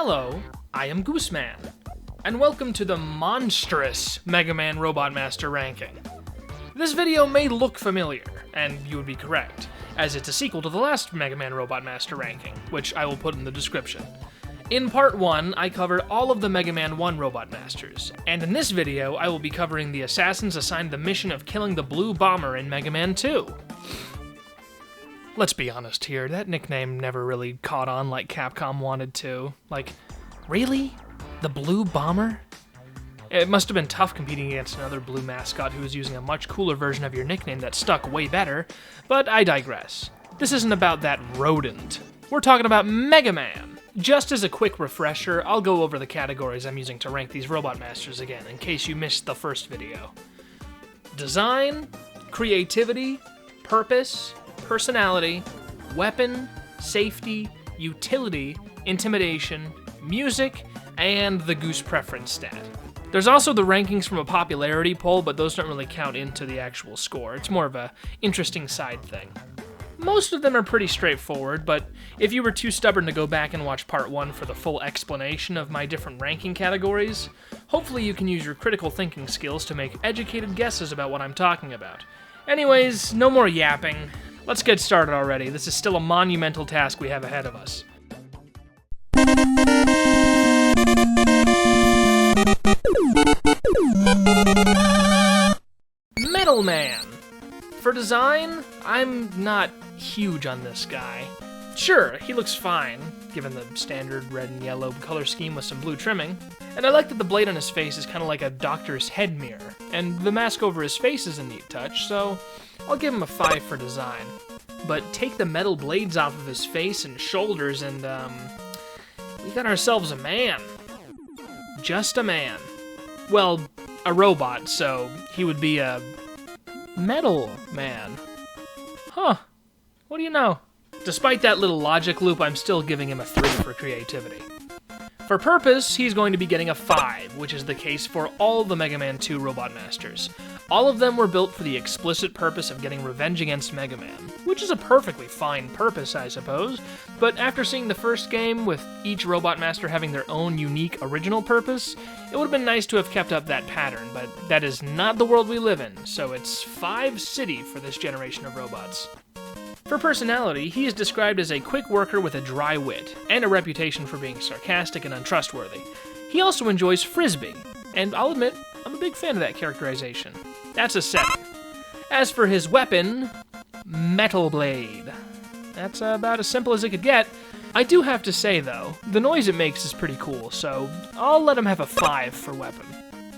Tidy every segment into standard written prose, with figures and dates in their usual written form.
Hello, I am Gooseman, and welcome to the monstrous Megaman Robot Master ranking. This video may look familiar, and you would be correct, as it's a sequel to the last Megaman Robot Master ranking, which I will put in the description. In part 1, I covered all of the Mega Man 1 Robot Masters, and in this video, I will be covering the assassins assigned the mission of killing the Blue Bomber in Mega Man 2. Let's be honest here, that nickname never really caught on like Capcom wanted to. Like, really? The Blue Bomber? It must have been tough competing against another blue mascot who was using a much cooler version of your nickname that stuck way better, but I digress. This isn't about that rodent. We're talking about Mega Man. Just as a quick refresher, I'll go over the categories I'm using to rank these Robot Masters again, in case you missed the first video. Design, creativity, purpose, personality, weapon, safety, utility, intimidation, music, and the Goose preference stat. There's also the rankings from a popularity poll, but those don't really count into the actual score. It's more of a interesting side thing. Most of them are pretty straightforward, but if you were too stubborn to go back and watch part 1 for the full explanation of my different ranking categories, hopefully you can use your critical thinking skills to make educated guesses about what I'm talking about. Anyways, no more yapping. Let's get started already. This is still a monumental task we have ahead of us. Metal Man. For design, I'm not huge on this guy. Sure, he looks fine, given the standard red and yellow color scheme with some blue trimming. And I like that the blade on his face is kind of like a doctor's head mirror, and the mask over his face is a neat touch, so I'll give him a 5 for design. But take the metal blades off of his face and shoulders and, we got ourselves a man. Just a man. Well, a robot, so he would be a Metal Man. Huh. What do you know? Despite that little logic loop, I'm still giving him a 3 for creativity. For purpose, he's going to be getting a 5, which is the case for all the Mega Man 2 Robot Masters. All of them were built for the explicit purpose of getting revenge against Mega Man, which is a perfectly fine purpose, I suppose, but after seeing the first game, with each Robot Master having their own unique original purpose, it would have been nice to have kept up that pattern, but that is not the world we live in, so it's 5 city for this generation of robots. For personality, he is described as a quick worker with a dry wit, and a reputation for being sarcastic and untrustworthy. He also enjoys Frisbee, and I'll admit, I'm a big fan of that characterization. That's a 7. As for his weapon, Metal Blade. That's about as simple as it could get. I do have to say, though, the noise it makes is pretty cool, so I'll let him have a 5 for weapon.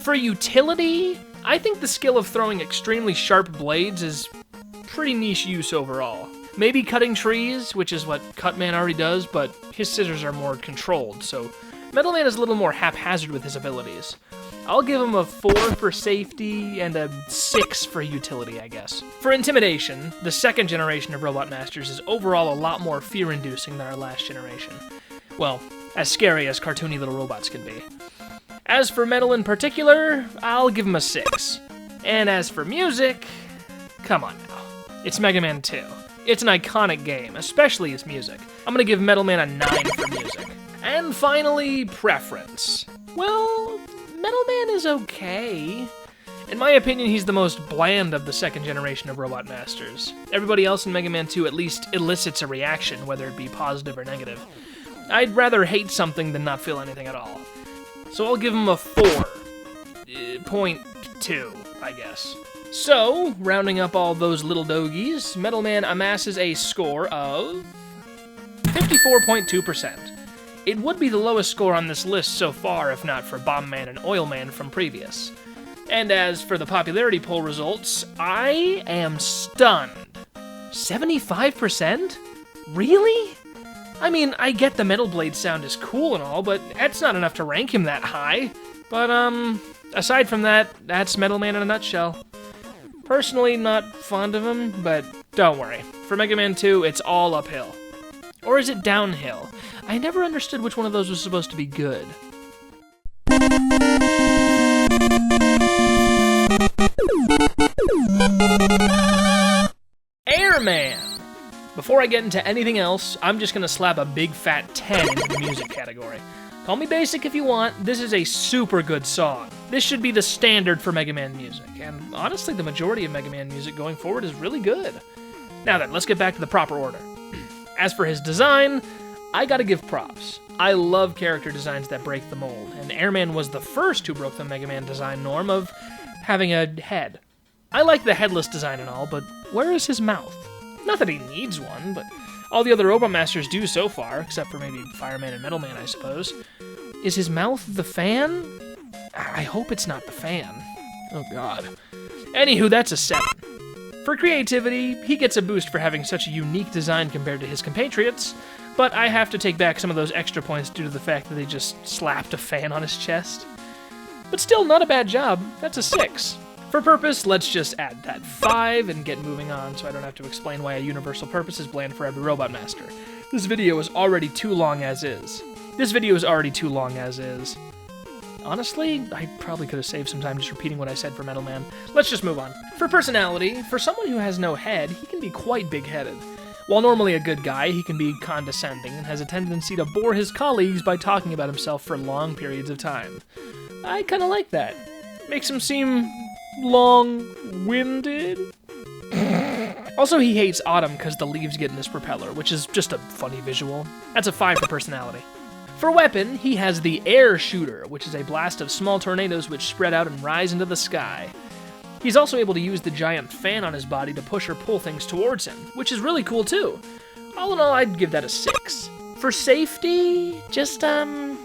For utility, I think the skill of throwing extremely sharp blades is pretty niche use overall. Maybe cutting trees, which is what Cutman already does, but his scissors are more controlled, so Metal Man is a little more haphazard with his abilities. I'll give him a 4 for safety and a 6 for utility, I guess. For intimidation, the second generation of Robot Masters is overall a lot more fear-inducing than our last generation. Well, as scary as cartoony little robots can be. As for metal in particular, I'll give him a 6. And as for music, come on now. It's Mega Man 2. It's an iconic game, especially its music. I'm gonna give Metal Man a 9 for music. And finally, preference. Well, Metal Man is okay. In my opinion, he's the most bland of the second generation of Robot Masters. Everybody else in Mega Man 2 at least elicits a reaction, whether it be positive or negative. I'd rather hate something than not feel anything at all. So I'll give him a 4.2, I guess. So, rounding up all those little doggies, Metal Man amasses a score of 54.2%. It would be the lowest score on this list so far if not for Bomb Man and Oil Man from previous. And as for the popularity poll results, I am stunned. 75%? Really? I mean, I get the Metal Blade sound is cool and all, but that's not enough to rank him that high. But, aside from that, that's Metal Man in a nutshell. Personally, not fond of him, but don't worry. For Mega Man 2, it's all uphill. Or is it downhill? I never understood which one of those was supposed to be good. Airman! Before I get into anything else, I'm just gonna slap a big fat 10 into the music category. Call me basic if you want, this is a super good song. This should be the standard for Mega Man music, and honestly the majority of Mega Man music going forward is really good. Now then, let's get back to the proper order. As for his design, I gotta give props. I love character designs that break the mold, and Airman was the first who broke the Mega Man design norm of having a head. I like the headless design and all, but where is his mouth? Not that he needs one, but all the other Robot Masters do so far, except for maybe Fireman and Metal Man, I suppose. Is his mouth the fan? I hope it's not the fan. Oh god. Anywho, that's a 7. For creativity, he gets a boost for having such a unique design compared to his compatriots, but I have to take back some of those extra points due to the fact that they just slapped a fan on his chest. But still, not a bad job. That's a 6. For purpose, let's just add that 5 and get moving on so I don't have to explain why a universal purpose is bland for every Robot Master. This video is already too long as is. Honestly, I probably could have saved some time just repeating what I said for Metal Man. Let's just move on. For personality, for someone who has no head, he can be quite big-headed. While normally a good guy, he can be condescending and has a tendency to bore his colleagues by talking about himself for long periods of time. I kinda like that. Makes him seem long-winded. Also, he hates autumn because the leaves get in his propeller, which is just a funny visual. That's a 5 for personality. For weapon, he has the Air Shooter, which is a blast of small tornadoes which spread out and rise into the sky. He's also able to use the giant fan on his body to push or pull things towards him, which is really cool too. All in all, I'd give that a 6. For safety, just don't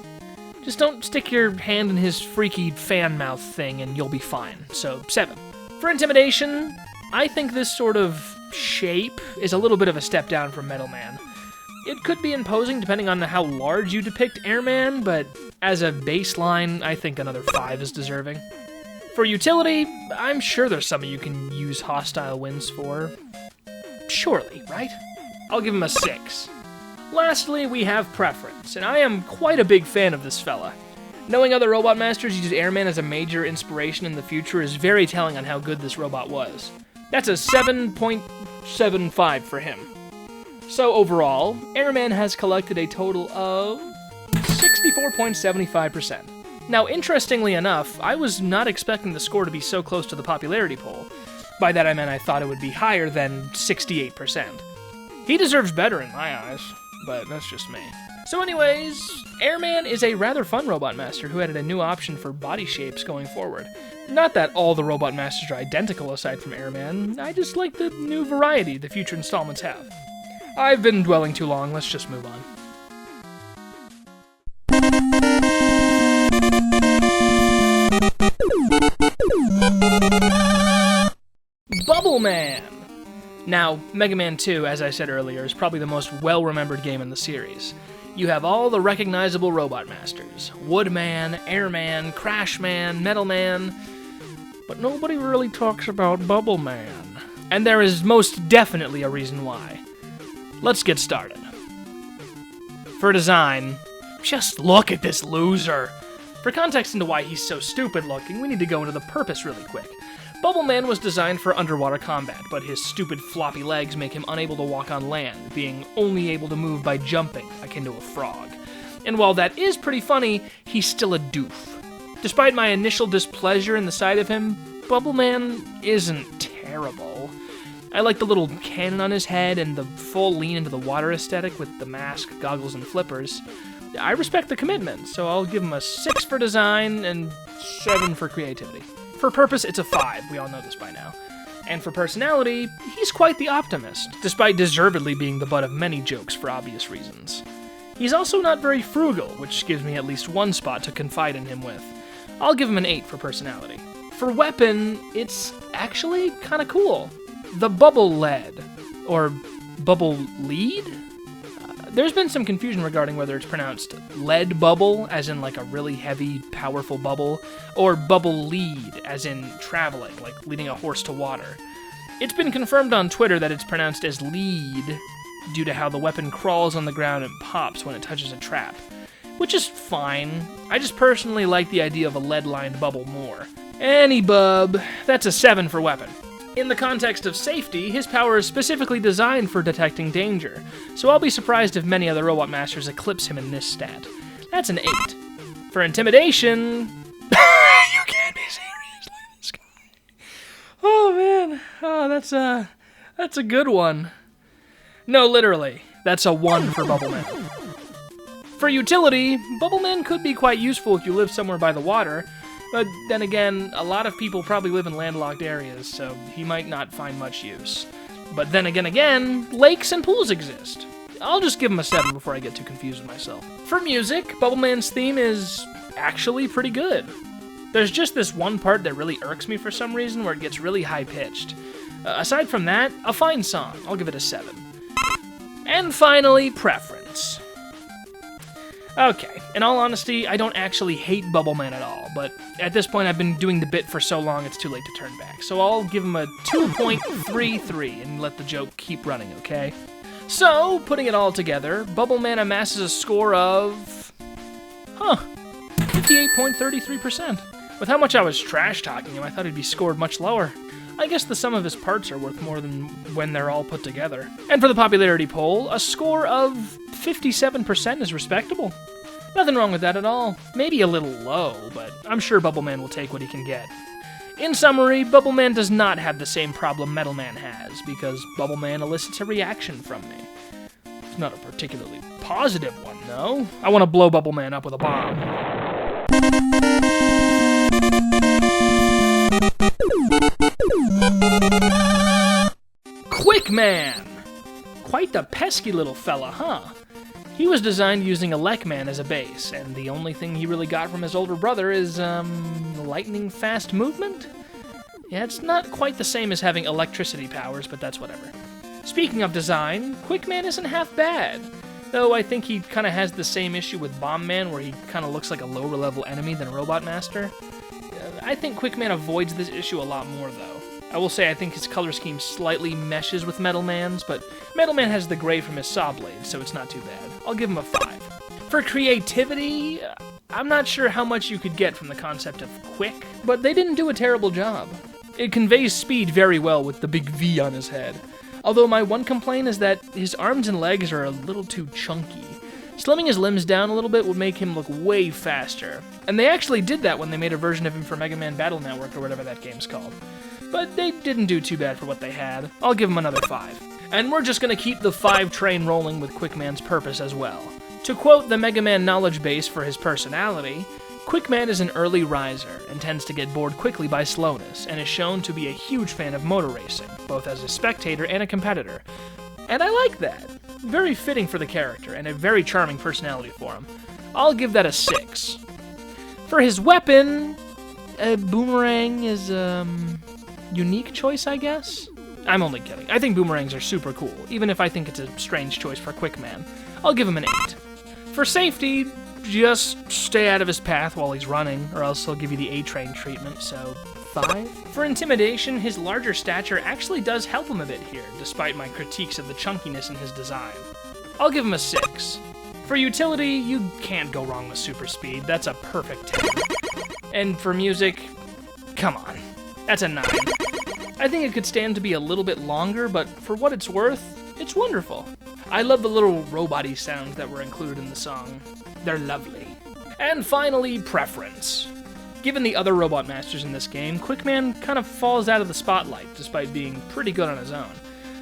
stick your hand in his freaky fan mouth thing and you'll be fine, so 7. For intimidation, I think this sort of shape is a little bit of a step down from Metal Man. It could be imposing depending on how large you depict Airman, but as a baseline, I think another 5 is deserving. For utility, I'm sure there's some you can use hostile winds for. Surely, right? I'll give him a 6. Lastly, we have preference, and I am quite a big fan of this fella. Knowing other Robot Masters use Airman as a major inspiration in the future is very telling on how good this robot was. That's a 7.75 for him. So overall, Airman has collected a total of 64.75%. Now, interestingly enough, I was not expecting the score to be so close to the popularity poll. By that I meant I thought it would be higher than 68%. He deserves better in my eyes, but that's just me. So anyways, Airman is a rather fun Robot Master who added a new option for body shapes going forward. Not that all the Robot Masters are identical aside from Airman, I just like the new variety the future installments have. I've been dwelling too long, let's just move on. Bubble Man! Now, Mega Man 2, as I said earlier, is probably the most well-remembered game in the series. You have all the recognizable Robot Masters. Woodman, Airman, Crashman, Metal Man, but nobody really talks about Bubble Man. And there is most definitely a reason why. Let's get started. For design, just look at this loser. For context into why he's so stupid looking, we need to go into the purpose really quick. Bubble Man was designed for underwater combat, but his stupid floppy legs make him unable to walk on land, being only able to move by jumping, akin to a frog. And while that is pretty funny, he's still a doof. Despite my initial displeasure in the sight of him, Bubble Man isn't terrible. I like the little cannon on his head and the full lean into the water aesthetic with the mask, goggles, and flippers. I respect the commitment, so I'll give him a 6 for design and 7 for creativity. For purpose, it's a 5, we all know this by now. And for personality, he's quite the optimist, despite deservedly being the butt of many jokes for obvious reasons. He's also not very frugal, which gives me at least one spot to confide in him with. I'll give him an 8 for personality. For weapon, it's actually kinda cool. The Bubble Lead, or Bubble Lead? There's been some confusion regarding whether it's pronounced lead bubble, as in like a really heavy, powerful bubble, or bubble lead, as in traveling, like leading a horse to water. It's been confirmed on Twitter that it's pronounced as lead, due to how the weapon crawls on the ground and pops when it touches a trap. Which is fine. I just personally like the idea of a lead-lined bubble more. Any bub, that's a 7 for weapon. In the context of safety, his power is specifically designed for detecting danger, so I'll be surprised if many other Robot Masters eclipse him in this stat. That's an 8. For intimidation... You can't be serious. Look at this guy. Oh, man. Oh, that's a good one. No, literally. That's a 1 for Bubbleman. For utility, Bubbleman could be quite useful if you live somewhere by the water, but then again, a lot of people probably live in landlocked areas, so he might not find much use. But then again, lakes and pools exist. I'll just give him a 7 before I get too confused with myself. For music, Bubbleman's theme is actually pretty good. There's just this one part that really irks me for some reason, where it gets really high-pitched. Aside from that, a fine song. I'll give it a 7. And finally, preference. Okay, in all honesty, I don't actually hate Bubbleman at all, but at this point I've been doing the bit for so long it's too late to turn back. So I'll give him a 2.33 and let the joke keep running, okay? So, putting it all together, Bubbleman amasses a score of... 58.33%. With how much I was trash-talking him, I thought he'd be scored much lower. I guess the sum of his parts are worth more than when they're all put together. And for the popularity poll, a score of 57% is respectable. Nothing wrong with that at all. Maybe a little low, but I'm sure Bubbleman will take what he can get. In summary, Bubbleman does not have the same problem Metalman has, because Bubbleman elicits a reaction from me. It's not a particularly positive one, though. I want to blow Bubbleman up with a bomb. Quickman! Quite the pesky little fella, huh? He was designed using Elecman as a base, and the only thing he really got from his older brother is, lightning-fast movement? Yeah, it's not quite the same as having electricity powers, but that's whatever. Speaking of design, Quickman isn't half bad, though I think he kind of has the same issue with Bombman, where he kind of looks like a lower-level enemy than Robot Master. I think Quickman avoids this issue a lot more, though. I will say I think his color scheme slightly meshes with Metalman's, but Metalman has the gray from his saw blade, so it's not too bad. I'll give him a 5. For creativity, I'm not sure how much you could get from the concept of quick, but they didn't do a terrible job. It conveys speed very well with the big V on his head. Although my one complaint is that his arms and legs are a little too chunky. Slimming his limbs down a little bit would make him look way faster. And they actually did that when they made a version of him for Mega Man Battle Network or whatever that game's called. But they didn't do too bad for what they had. I'll give him another 5. And we're just gonna keep the 5 train rolling with Quickman's purpose as well. To quote the Mega Man knowledge base for his personality, Quickman is an early riser and tends to get bored quickly by slowness, and is shown to be a huge fan of motor racing, both as a spectator and a competitor. And I like that. Very fitting for the character, and a very charming personality for him. I'll give that a 6. For his weapon, a boomerang is, unique choice, I guess? I'm only kidding. I think boomerangs are super cool, even if I think it's a strange choice for Quickman. I'll give him an 8. For safety, just stay out of his path while he's running, or else he'll give you the A-Train treatment, so 5. For intimidation, his larger stature actually does help him a bit here, despite my critiques of the chunkiness in his design. I'll give him a 6. For utility, you can't go wrong with super speed. That's a perfect 10. And for music, come on. That's a 9. I think it could stand to be a little bit longer, but for what it's worth, it's wonderful. I love the little robot-y sounds that were included in the song. They're lovely. And finally, preference. Given the other Robot Masters in this game, Quickman kind of falls out of the spotlight, despite being pretty good on his own.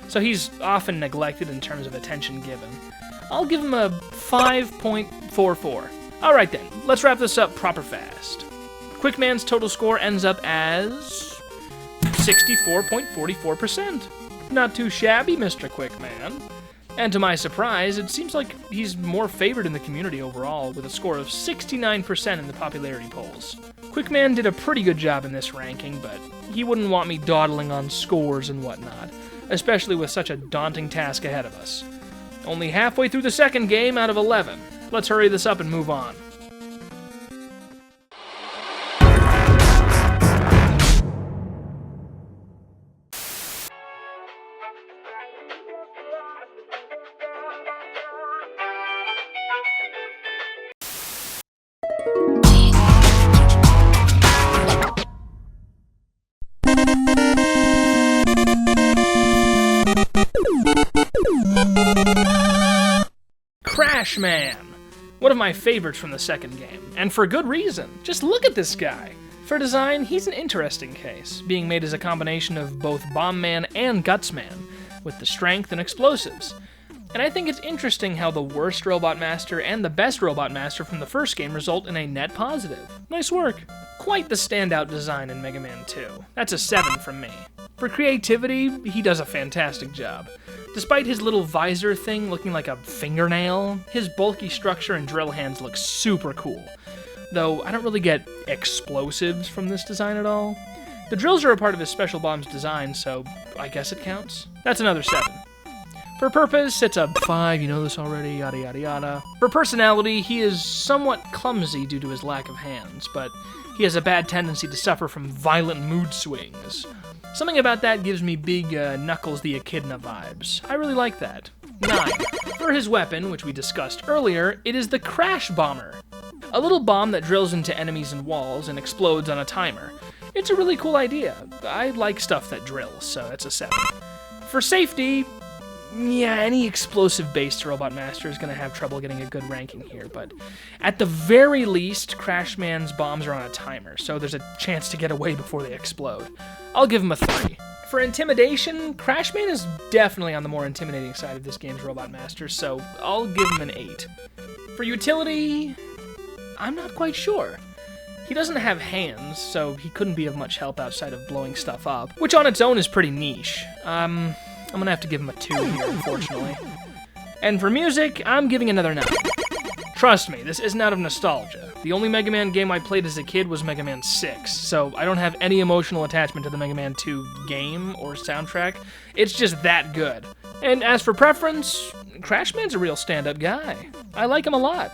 So he's often neglected in terms of attention given. I'll give him a 5.44. Alright then, let's wrap this up proper fast. Quickman's total score ends up as 64.44%. Not too shabby, Mr. Quickman. And to my surprise, it seems like he's more favored in the community overall, with a score of 69% in the popularity polls. Quickman did a pretty good job in this ranking, but he wouldn't want me dawdling on scores and whatnot, especially with such a daunting task ahead of us. Only halfway through the second game out of 11. Let's hurry this up and move on. Crashman! One of my favorites from the second game, and for good reason. Just look at this guy. For design, he's an interesting case, being made as a combination of both Bomb Man and Guts Man, with the strength and explosives. And I think it's interesting how the worst Robot Master and the best Robot Master from the first game result in a net positive. Nice work. Quite the standout design in Mega Man 2. That's a 7 from me. For creativity, he does a fantastic job. Despite his little visor thing looking like a fingernail, his bulky structure and drill hands look super cool. Though I don't really get explosives from this design at all. The drills are a part of his Special Bomb's design, so I guess it counts. That's another 7. For purpose, it's a 5, you know this already, yada yada yada. For personality, he is somewhat clumsy due to his lack of hands, but he has a bad tendency to suffer from violent mood swings. Something about that gives me big Knuckles the Echidna vibes. I really like that. 9. For his weapon, which we discussed earlier, it is the Crash Bomber. A little bomb that drills into enemies and walls and explodes on a timer. It's a really cool idea. I like stuff that drills, so it's a 7. For safety, yeah, any explosive-based Robot Master is going to have trouble getting a good ranking here, but at the very least, Crash Man's bombs are on a timer, so there's a chance to get away before they explode. I'll give him a 3. For intimidation, Crash Man is definitely on the more intimidating side of this game's Robot Master, so I'll give him an 8. For utility, I'm not quite sure. He doesn't have hands, so he couldn't be of much help outside of blowing stuff up, which on its own is pretty niche. I'm gonna have to give him a 2 here, unfortunately. And for music, I'm giving another 9. Trust me, this isn't out of nostalgia. The only Mega Man game I played as a kid was Mega Man 6, so I don't have any emotional attachment to the Mega Man 2 game or soundtrack. It's just that good. And as for preference, Crash Man's a real stand-up guy. I like him a lot.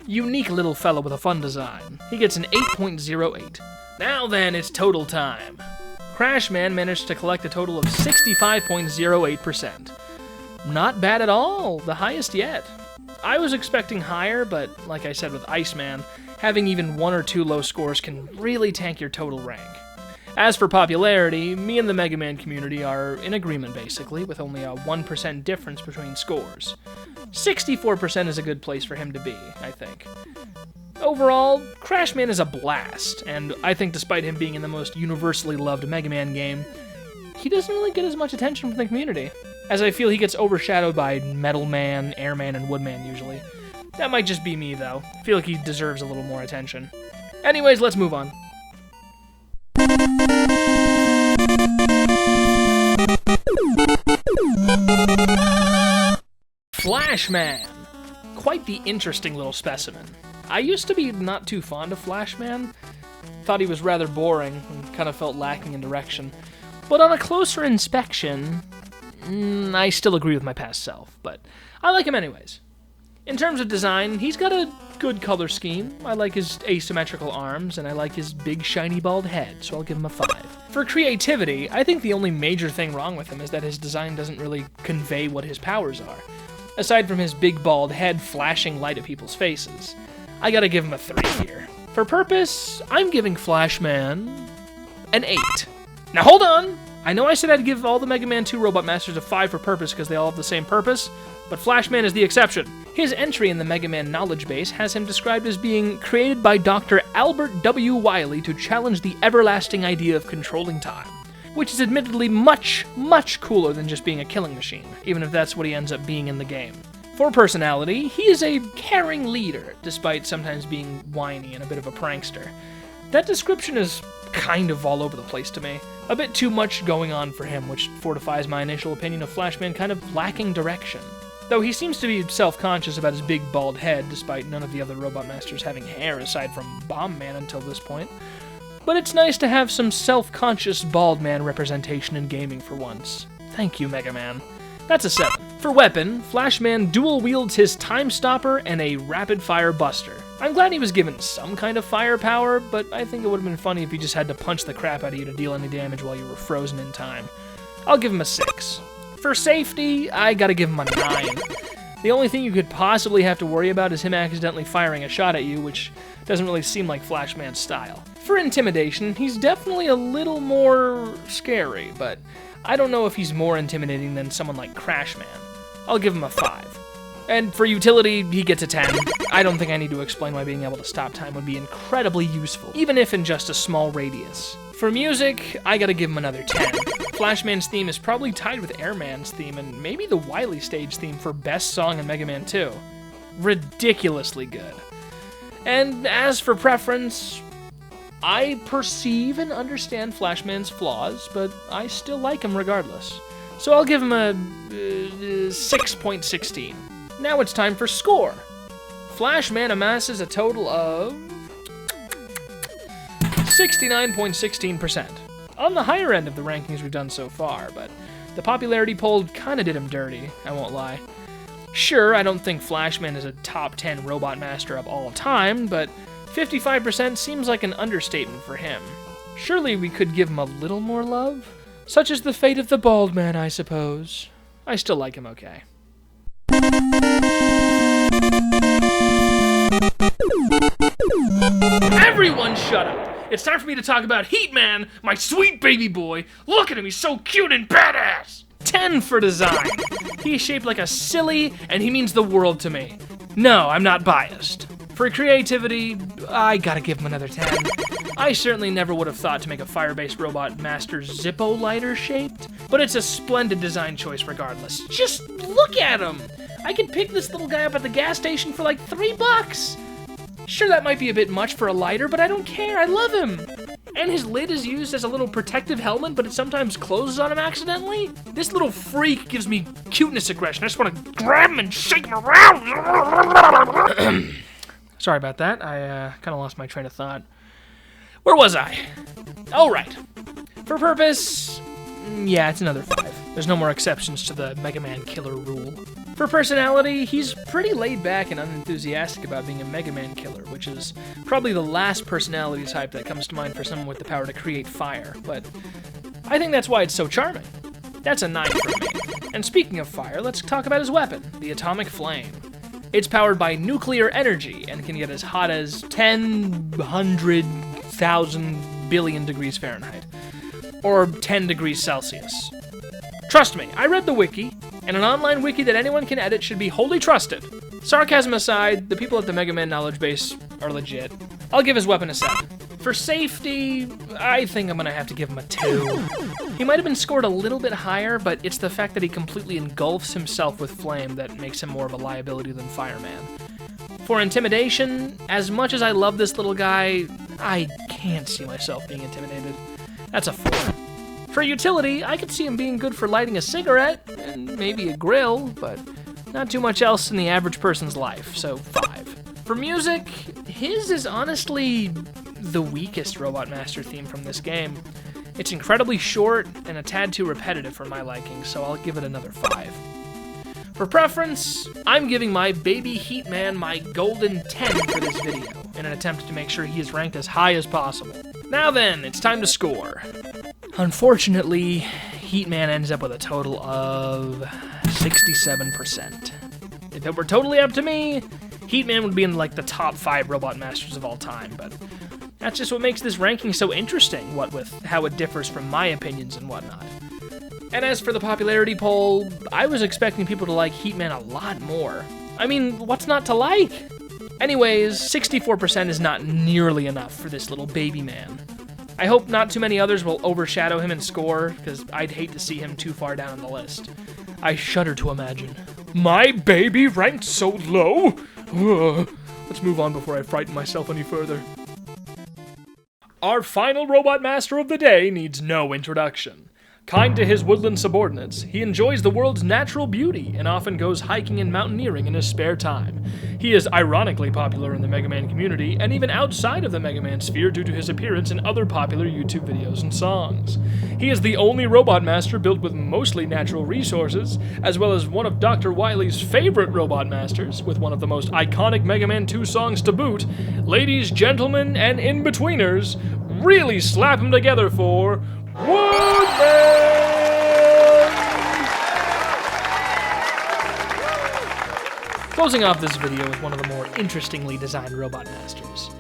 Unique little fella with a fun design. He gets an 8.08. Now then, it's total time. Crash Man managed to collect a total of 65.08%. Not bad at all, the highest yet. I was expecting higher, but like I said with Iceman, having even 1 or 2 low scores can really tank your total rank. As for popularity, me and the Mega Man community are in agreement basically, with only a 1% difference between scores. 64% is a good place for him to be, I think. Overall, Crash Man is a blast, and I think despite him being in the most universally loved Mega Man game, he doesn't really get as much attention from the community, as I feel he gets overshadowed by Metal Man, Airman, and Woodman usually. That might just be me, though. I feel like he deserves a little more attention. Anyways, let's move on. Flashman! Quite the interesting little specimen. I used to be not too fond of Flashman. Thought he was rather boring and kind of felt lacking in direction. But on a closer inspection, I still agree with my past self, but I like him anyways. In terms of design, he's got a good color scheme. I like his asymmetrical arms, and I like his big shiny bald head, so I'll give him a 5. For creativity, I think the only major thing wrong with him is that his design doesn't really convey what his powers are, aside from his big bald head flashing light at people's faces. I gotta give him a 3 here. For purpose, I'm giving Flashman an 8. Now hold on! I know I said I'd give all the Mega Man 2 Robot Masters a 5 for purpose because they all have the same purpose, but Flashman is the exception. His entry in the Mega Man knowledge base has him described as being created by Dr. Albert W. Wiley to challenge the everlasting idea of controlling time, which is admittedly much, much cooler than just being a killing machine, even if that's what he ends up being in the game. For personality, he is a caring leader, despite sometimes being whiny and a bit of a prankster. That description is kind of all over the place to me. A bit too much going on for him, which fortifies my initial opinion of Flashman kind of lacking direction. Though he seems to be self-conscious about his big bald head, despite none of the other Robot Masters having hair aside from Bomb Man until this point. But it's nice to have some self-conscious bald man representation in gaming for once. Thank you, Mega Man. That's a 7. For weapon, Flashman dual-wields his Time Stopper and a Rapid-Fire Buster. I'm glad he was given some kind of firepower, but I think it would have been funny if he just had to punch the crap out of you to deal any damage while you were frozen in time. I'll give him a 6. For safety, I gotta give him a 9. The only thing you could possibly have to worry about is him accidentally firing a shot at you, which doesn't really seem like Flashman's style. For intimidation, he's definitely a little more scary, but I don't know if he's more intimidating than someone like Crash Man. I'll give him a 5. And for utility, he gets a 10. I don't think I need to explain why being able to stop time would be incredibly useful, even if in just a small radius. For music, I gotta give him another 10. Flashman's theme is probably tied with Airman's theme, and maybe the Wily stage theme for best song in Mega Man 2. Ridiculously good. And as for preference, I perceive and understand Flashman's flaws, but I still like him regardless. So I'll give him a 6.16. Now it's time for score. Flashman amasses a total of 69.16%. On the higher end of the rankings we've done so far, but the popularity poll kinda did him dirty, I won't lie. Sure, I don't think Flashman is a top 10 robot master of all time, but 55% seems like an understatement for him. Surely we could give him a little more love? Such is the fate of the bald man, I suppose. I still like him okay. Everyone shut up! It's time for me to talk about Heat Man, my sweet baby boy. Look at him, he's so cute and badass! 10 for design. He's shaped like a silly, and he means the world to me. No, I'm not biased. For creativity, I gotta give him another 10. I certainly never would have thought to make a fire-based robot master Zippo lighter shaped, but it's a splendid design choice regardless. Just look at him! I could pick this little guy up at the gas station for like $3. Sure, that might be a bit much for a lighter, but I don't care, I love him! And his lid is used as a little protective helmet, but it sometimes closes on him accidentally? This little freak gives me cuteness aggression. I just want to grab him and shake him around! Sorry about that, I kind of lost my train of thought. Where was I? Oh, right. For purpose, yeah, it's another 5. There's no more exceptions to the Mega Man killer rule. For personality, he's pretty laid back and unenthusiastic about being a Mega Man killer, which is probably the last personality type that comes to mind for someone with the power to create fire, but I think that's why it's so charming. That's a 9 for me. And speaking of fire, let's talk about his weapon, the Atomic Flame. It's powered by nuclear energy and can get as hot as 10,000 billion degrees Fahrenheit, or 10 degrees Celsius. Trust me, I read the wiki, and an online wiki that anyone can edit should be wholly trusted. Sarcasm aside, the people at the Mega Man knowledge base are legit. I'll give his weapon a 7. For safety, I think I'm gonna have to give him a 2. He might have been scored a little bit higher, but it's the fact that he completely engulfs himself with flame that makes him more of a liability than Fireman. For intimidation, as much as I love this little guy, I can't see myself being intimidated. That's a 4. For utility, I could see him being good for lighting a cigarette, and maybe a grill, but not too much else in the average person's life, so 5. For music, his is honestly the weakest Robot Master theme from this game. It's incredibly short and a tad too repetitive for my liking, so I'll give it another 5. For preference, I'm giving my baby Heat Man my golden 10 for this video, in an attempt to make sure he is ranked as high as possible. Now then, it's time to score. Unfortunately, Heat Man ends up with a total of 67%. If it were totally up to me, Heat Man would be in like the top 5 Robot Masters of all time, but that's just what makes this ranking so interesting, what with how it differs from my opinions and whatnot. And as for the popularity poll, I was expecting people to like Heat Man a lot more. I mean, what's not to like? Anyways, 64% is not nearly enough for this little baby man. I hope not too many others will overshadow him in score, because I'd hate to see him too far down the list. I shudder to imagine. My baby ranked so low? Let's move on before I frighten myself any further. Our final Robot Master of the day needs no introduction. Kind to his woodland subordinates, he enjoys the world's natural beauty and often goes hiking and mountaineering in his spare time. He is ironically popular in the Mega Man community and even outside of the Mega Man sphere due to his appearance in other popular YouTube videos and songs. He is the only Robot Master built with mostly natural resources, as well as one of Dr. Wily's favorite Robot Masters, with one of the most iconic Mega Man 2 songs to boot. Ladies, gentlemen, and in-betweeners, really slap him together for Woodman! Closing off this video with one of the more interestingly designed Robot Masters.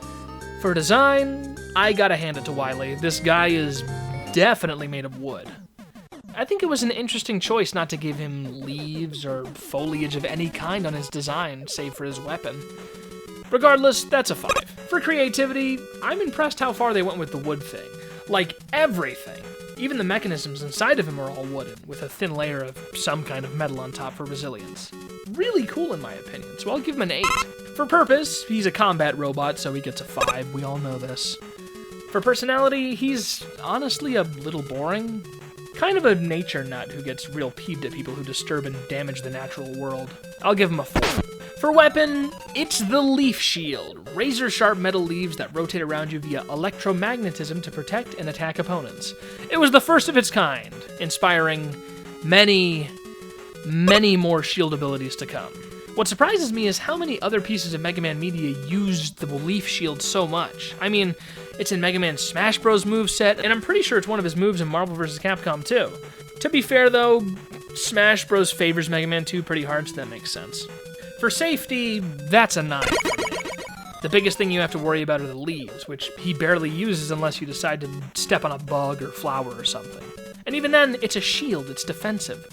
For design, I gotta hand it to Wily. This guy is definitely made of wood. I think it was an interesting choice not to give him leaves or foliage of any kind on his design, save for his weapon. Regardless, that's a 5. For creativity, I'm impressed how far they went with the wood thing. Like, everything. Even the mechanisms inside of him are all wooden, with a thin layer of some kind of metal on top for resilience. Really cool in my opinion, so I'll give him an 8. For purpose, he's a combat robot, so he gets a 5, we all know this. For personality, he's honestly a little boring. Kind of a nature nut who gets real peeved at people who disturb and damage the natural world. I'll give him a 4. For weapon, it's the Leaf Shield, razor-sharp metal leaves that rotate around you via electromagnetism to protect and attack opponents. It was the first of its kind, inspiring many, many more shield abilities to come. What surprises me is how many other pieces of Mega Man media used the Leaf Shield so much. I mean, it's in Mega Man's Smash Bros. Moveset, and I'm pretty sure it's one of his moves in Marvel vs. Capcom too. To be fair though, Smash Bros. Favors Mega Man 2 pretty hard, so that makes sense. For safety, that's a 9 for me. The biggest thing you have to worry about are the leaves, which he barely uses unless you decide to step on a bug or flower or something. And even then, it's a shield, it's defensive.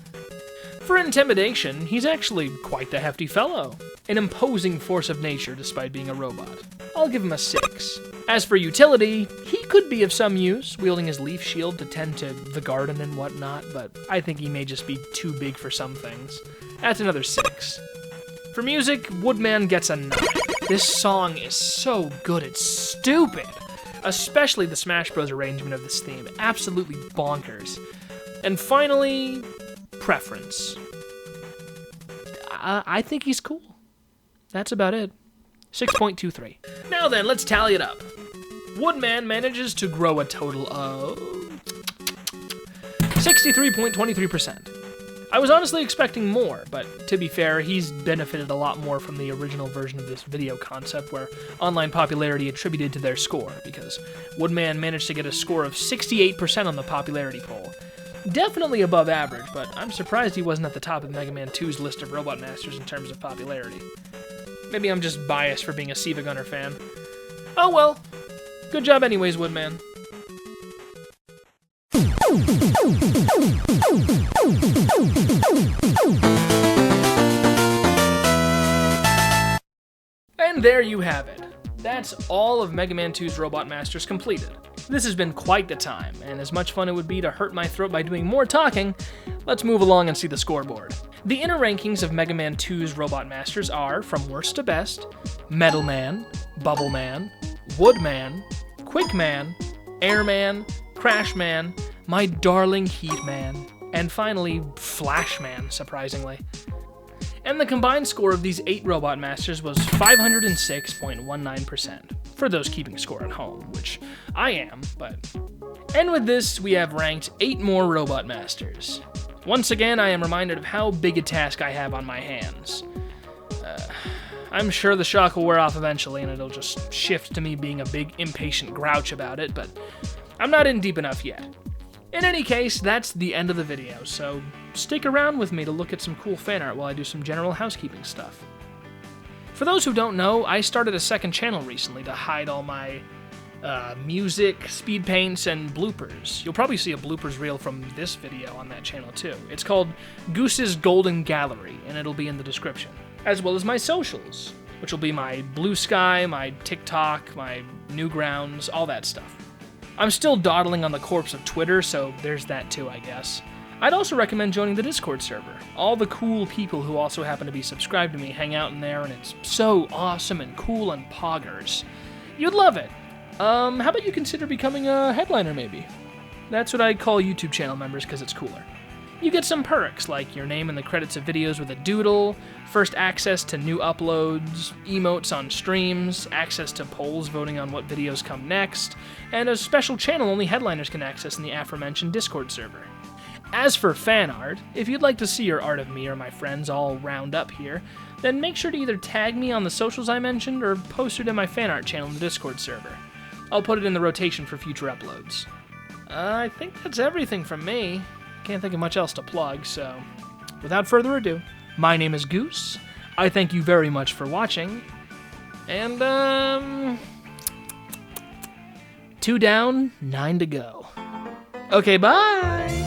For intimidation, he's actually quite the hefty fellow. An imposing force of nature despite being a robot. I'll give him a 6. As for utility, he could be of some use, wielding his leaf shield to tend to the garden and whatnot, but I think he may just be too big for some things. That's another 6. For music, Woodman gets a 9. This song is so good, it's stupid. Especially the Smash Bros. Arrangement of this theme, absolutely bonkers. And finally, preference. I think he's cool. That's about it. 6.23. Now then, let's tally it up. Woodman manages to grow a total of 63.23%. I was honestly expecting more, but to be fair, he's benefited a lot more from the original version of this video concept where online popularity attributed to their score, because Woodman managed to get a score of 68% on the popularity poll. Definitely above average, but I'm surprised he wasn't at the top of Mega Man 2's list of Robot Masters in terms of popularity. Maybe I'm just biased for being a Siva Gunner fan. Oh well. Good job anyways, Woodman. And there you have it. That's all of Mega Man 2's Robot Masters completed. This has been quite the time, and as much fun it would be to hurt my throat by doing more talking, let's move along and see the scoreboard. The inner rankings of Mega Man 2's Robot Masters are, from worst to best, Metal Man, Bubble Man, Wood Man, Quick Man, Air Man, Crash Man, my darling Heat Man, and finally, Flash Man, surprisingly. And the combined score of these 8 Robot Masters was 506.19%, for those keeping score at home, which I am, but... And with this, we have ranked 8 more Robot Masters. Once again, I am reminded of how big a task I have on my hands. I'm sure the shock will wear off eventually, and it'll just shift to me being a big impatient grouch about it, but I'm not in deep enough yet. In any case, that's the end of the video, so stick around with me to look at some cool fan art while I do some general housekeeping stuff. For those who don't know, I started a second channel recently to hide all my music, speed paints, and bloopers. You'll probably see a bloopers reel from this video on that channel too. It's called GOOSE's Golden Gallery, and it'll be in the description. As well as my socials, which will be my Blue Sky, my TikTok, my Newgrounds, all that stuff. I'm still dawdling on the corpse of Twitter, so there's that too, I guess. I'd also recommend joining the Discord server. All the cool people who also happen to be subscribed to me hang out in there, and it's so awesome and cool and poggers. You'd love it. How about you consider becoming a headliner, maybe? That's what I call YouTube channel members because it's cooler. You get some perks, like your name in the credits of videos with a doodle, first access to new uploads, emotes on streams, access to polls voting on what videos come next, and a special channel only headliners can access in the aforementioned Discord server. As for fan art, if you'd like to see your art of me or my friends all round up here, then make sure to either tag me on the socials I mentioned or post it in my fan art channel in the Discord server. I'll put it in the rotation for future uploads. I think that's everything from me. Can't think of much else to plug, so without further ado, my name is Goose. I thank you very much for watching, and 2 down, 9 to go. Okay, bye!